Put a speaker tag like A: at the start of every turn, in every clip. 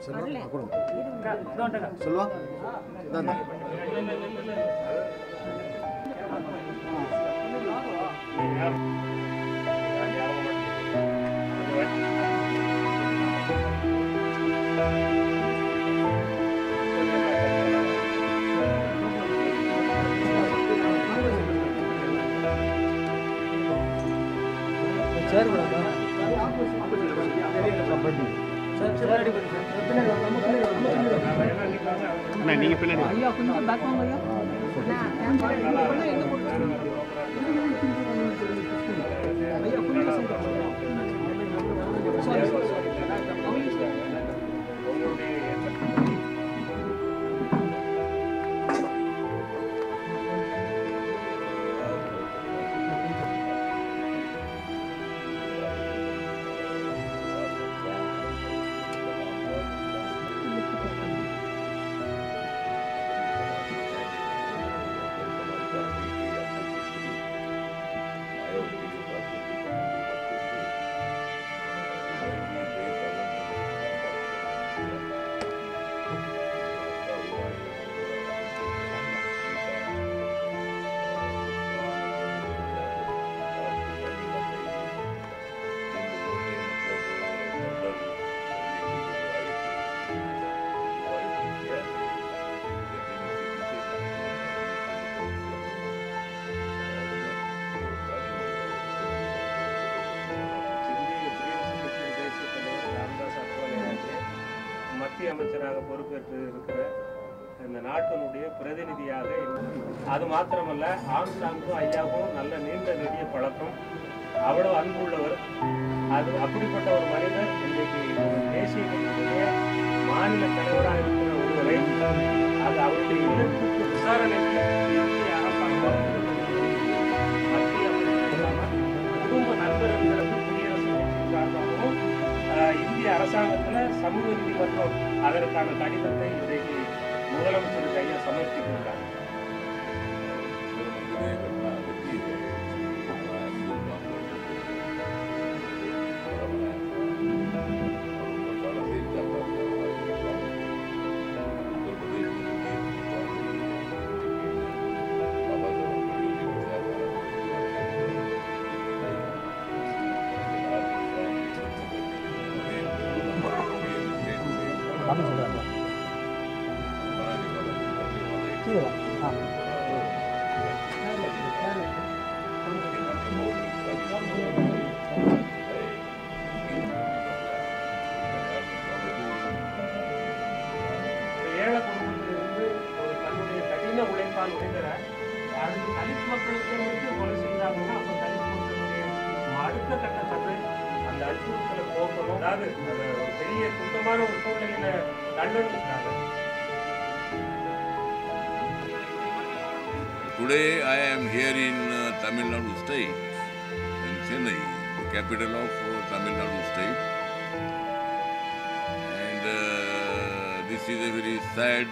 A: Selva
B: sir நீங்க பின்னாடி ஐயா கொஞ்சம் பேக் வாங்க
C: மத்திய அமைச்சராக பொறுப்பேற்று இருக்கிற இந்த நாட்டினுடைய பிரதிநிதியாக அது மாத்திரமல்ல ஆம்ஸ்ட்ராங்கும் ஐயாவுக்கும் நல்ல நீண்ட நெடிய பழக்கம், அவ்வளவு அன்புள்ளவர். அது அப்படிப்பட்ட ஒரு மனிதர் இன்றைக்கு தேசிய கட்சியினுடைய மாநில தலைவராக இருக்கிற ஒருவரை அது அவருடைய இல்லத்துக்கு விசாரணைக்கு இந்திய அரசாங்கம் மத்திய அமைச்சர் குடும்ப நண்பர் என்கிறது குடியரசு கட்சி சார்பாகவும் இந்திய அரசாங்கத்தில் சமூக நீதிமன்றம் அதற்கான கடிதத்தை இன்றைக்கு முதலமைச்சர் கையை சமர்ப்பித்திருக்கிறார். ஏழை குடும்பத்திலிருந்து ஒரு தன்னுடைய கடின உழைப்பால் உழைக்கிற அதுக்கு தலித் மக்களுக்கே வந்து கொலை செய்தாங்கன்னா அப்போ தலித் மக்களுடைய அடுத்த கட்டத்தை அந்த அச்சுறுத்தலை போக்கணும். அதாவது ஒரு பெரிய சுத்தமான ஒரு சூழ்நிலையில தண்டனைக்காக.
D: Today I am here in Tamil Nadu state, in Chennai, the capital of Tamil Nadu state. And this is a very sad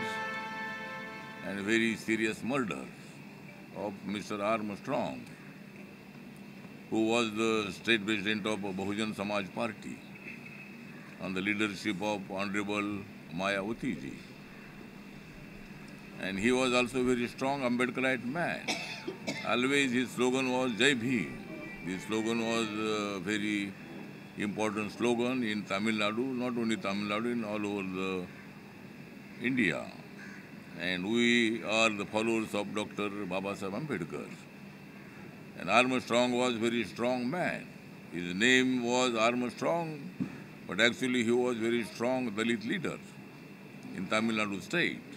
D: and very serious murder of Mr. Armstrong, who was the state president of Bahujan Samaj Party on the leadership of Honorable Mayawati ji. And he was also a very strong Ambedkarite man. Always his slogan was Jai Bhim. This slogan was a very important slogan in Tamil Nadu, not only Tamil Nadu, in all over India. And we are the followers of Dr. Babasaheb Ambedkar. And Armstrong was a very strong man. His name was Armstrong, but actually he was a very strong Dalit leader in Tamil Nadu state.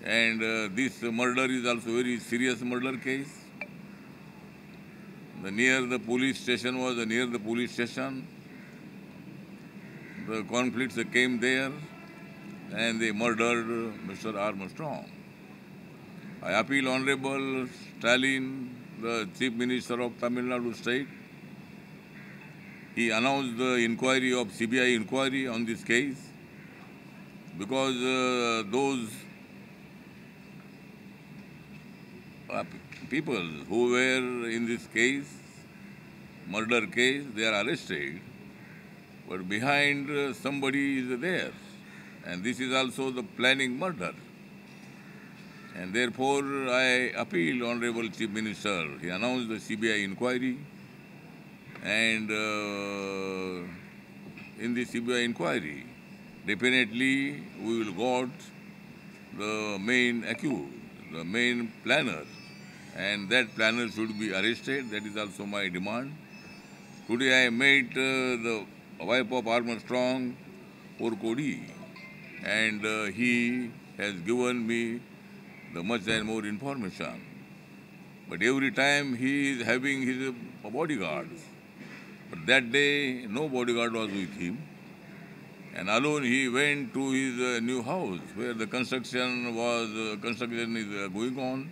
D: And this murder is also a very serious murder case. Near the police station was near the police station. The conflicts came there and they murdered Mr. Armstrong. I appeal Honorable Stalin, the Chief Minister of Tamil Nadu state. He announced the inquiry of CBI inquiry on this case because those people who were in this case, murder case, they are arrested. but behind somebody is there. And this is also the planning murder. And therefore, I appeal Honorable Chief Minister. He announced the CBI inquiry, and in the CBI inquiry, definitely we will got the main accused, the main planner, and that planner should be arrested. That is also my demand. Today I met the wife of Armstrong, Porkodi, and he has given me the much and more information. But every time he is having his bodyguards. But that day, no bodyguard was with him. And alone he went to his new house where the construction is going on.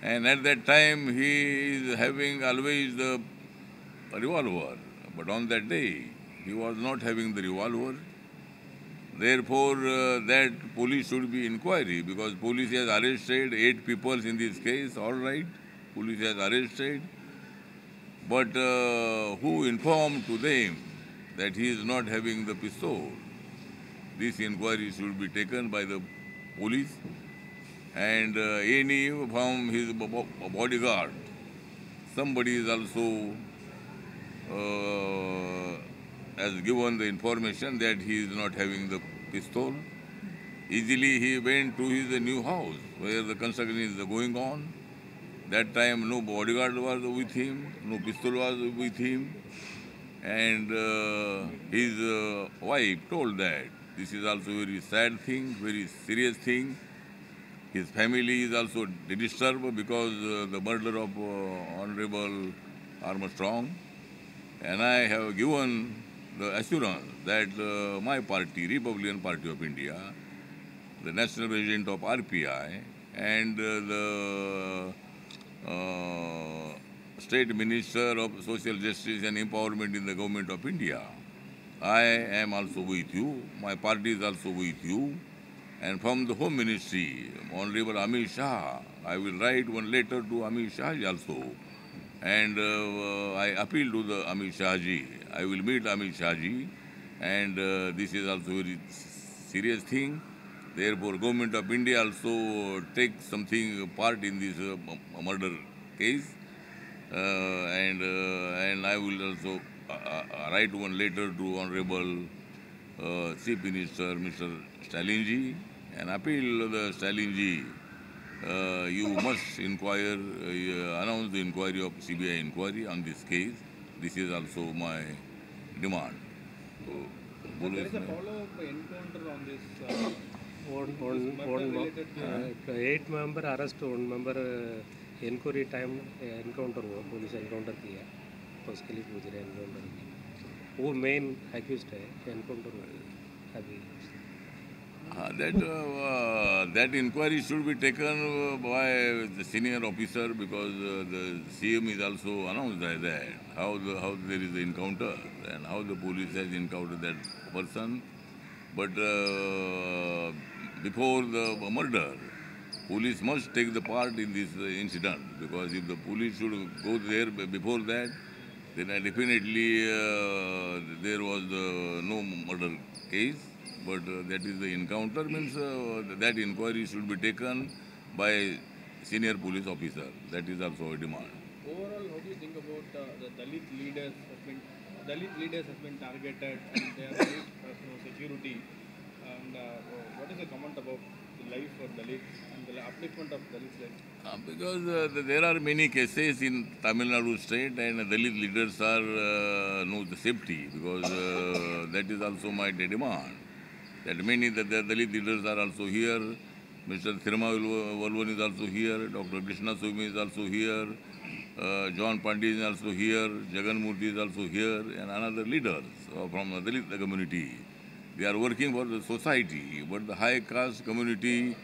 D: And at that time, he is having always the revolver. But on that day, he was not having the revolver. Therefore, that police should be inquiry, because police has arrested 8 people in this case. All right, police has arrested. But who informed to them that he is not having the pistol? This inquiry should be taken by the police, and any from his bodyguard, somebody is also has given the information that he is not having the pistol. Easily he went to his new house where the construction is going on. That time no bodyguard was with him, no pistol was with him, and his wife told that. This is also a very sad thing, very serious thing. His family is also disturbed because the murder of Honorable Armstrong. And I have given the assurance that my party, Republican Party of India, the National President of RPI, and the State Minister of Social Justice and Empowerment in the Government of India, I am also with you. My party is also with you. And from the Home Ministry, Honorable Amit Shah, I will write one letter to Amit Shah also. And I appeal to the Amit Shah ji. I will meet Amit Shah ji. And this is also a very serious thing. Therefore, Government of India also take something part in this murder case. And I will also write one letter to Honorable Chief Minister, Mr. Stalinji, and appeal the Stalinji, you must inquire, announce the inquiry of CBI inquiry on this case. This is also my demand. So,
B: There is a follow-up encounter on this.
A: one 8-member arrest, 1 member inquiry time encounter हुआ, police encounter किया, तो उसके लिए पूछ रहे encounter की, वो main accused है, encounter हुआ अभी.
D: That inquiry should be taken by the senior officer, because the CM is also announced that how there is the encounter and how the police has encountered that person. But before the murder, police must take the part in this incident, because if the police should go there before that, then definitely there was no murder case. But that is the encounter, means that inquiry should be taken by senior police officer. That is also a demand.
B: Overall, how do you think about the Dalit leaders have been targeted and they are security? And what is the comment about the life for Dalits and the upliftment of Dalits life?
D: Because there are many cases in Tamil Nadu state, and Dalit leaders are know the safety, because that is also my demand. That many the Dalit leaders are also here. Mr. Thiruma Valvan is also here. Dr. Krishna Swamy is also here. John Pandey is also here. Jagan Murthy is also here, and another leaders from the Dalit community. They are working for the society, but the high caste community,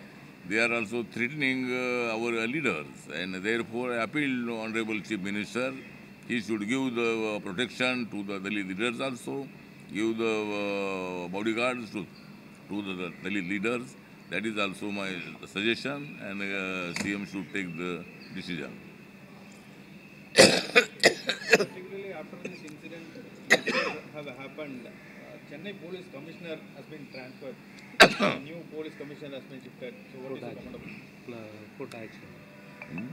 D: they are also threatening our leaders. And therefore, I appeal to Honorable Chief Minister, he should give the protection to the Dalit leaders also, give the bodyguards to the Dalit leaders. That is also my suggestion, and CM should take the decision.
B: Particularly after this incident, have happened. Chennai Police Commissioner has been transferred. New Police Commissioner has been shifted. So what is your comment about it?
A: Good action.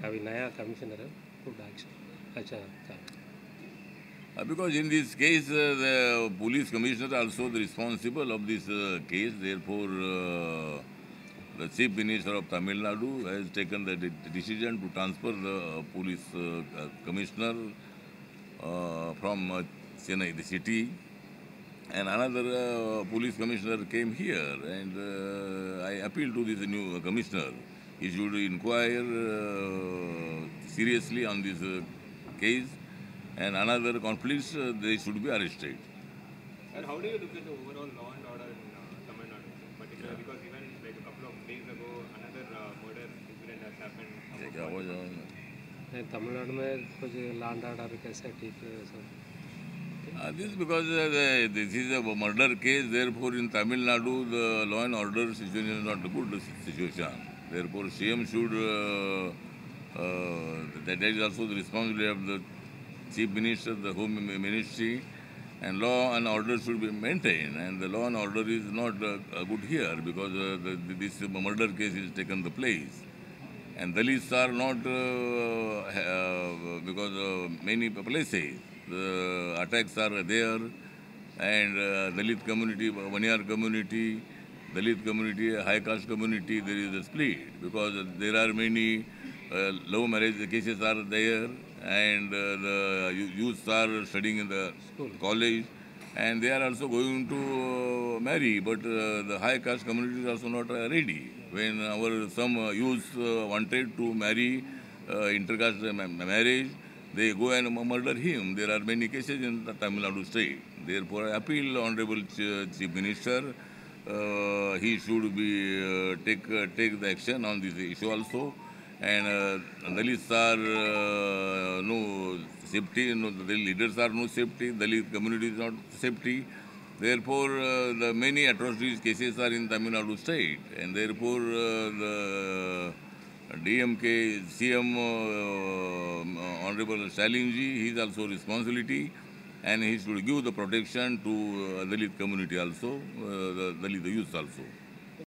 A: अभी नया commissioner है, good action. अच्छा था.
D: Because in this case, the police commissioner also the responsible of this case. Therefore, the chief minister of Tamil Nadu has taken the decision to transfer the police commissioner from Chennai, the city, and another police commissioner came here. And I appeal to this new commissioner. He should inquire seriously on this case, and another conflicts they should be arrested.
E: And how do you look at the overall law and order in Tamil Nadu, particularly because even like a couple of days ago, another murder incident has happened.
A: Tamil Nadu में कुछ land order कैसे ठीक है सब.
D: This is because this is a murder case. Therefore, in Tamil Nadu, the law and order situation is not a good situation. Therefore, CM should that is also the responsibility of the Chief Minister, the Home Ministry, and law and order should be maintained. And the law and order is not good here because this murder case is taken the place. And Dalits are not because many places the attacks are there, and Dalit community, Vaniyar community, Dalit community, high caste community, there is a split because there are many love marriage cases are there, and the youths are studying in the college, and they are also going to marry, but the high caste community is also not ready. When some youths wanted to marry intercaste marriage, they go and murder him. There are many cases in the Tamil Nadu state. Therefore, I appeal Honorable Chief Minister, he should be take the action on this issue also. And Dalits are no safety, no, the leaders are no safety, Dalit community is not safety. Therefore, the many atrocities cases are in Tamil Nadu state, and therefore the DMK CM Honorable Stalinji, he is also responsibility, and he should give the protection to Dalit community also, the Dalit youth also.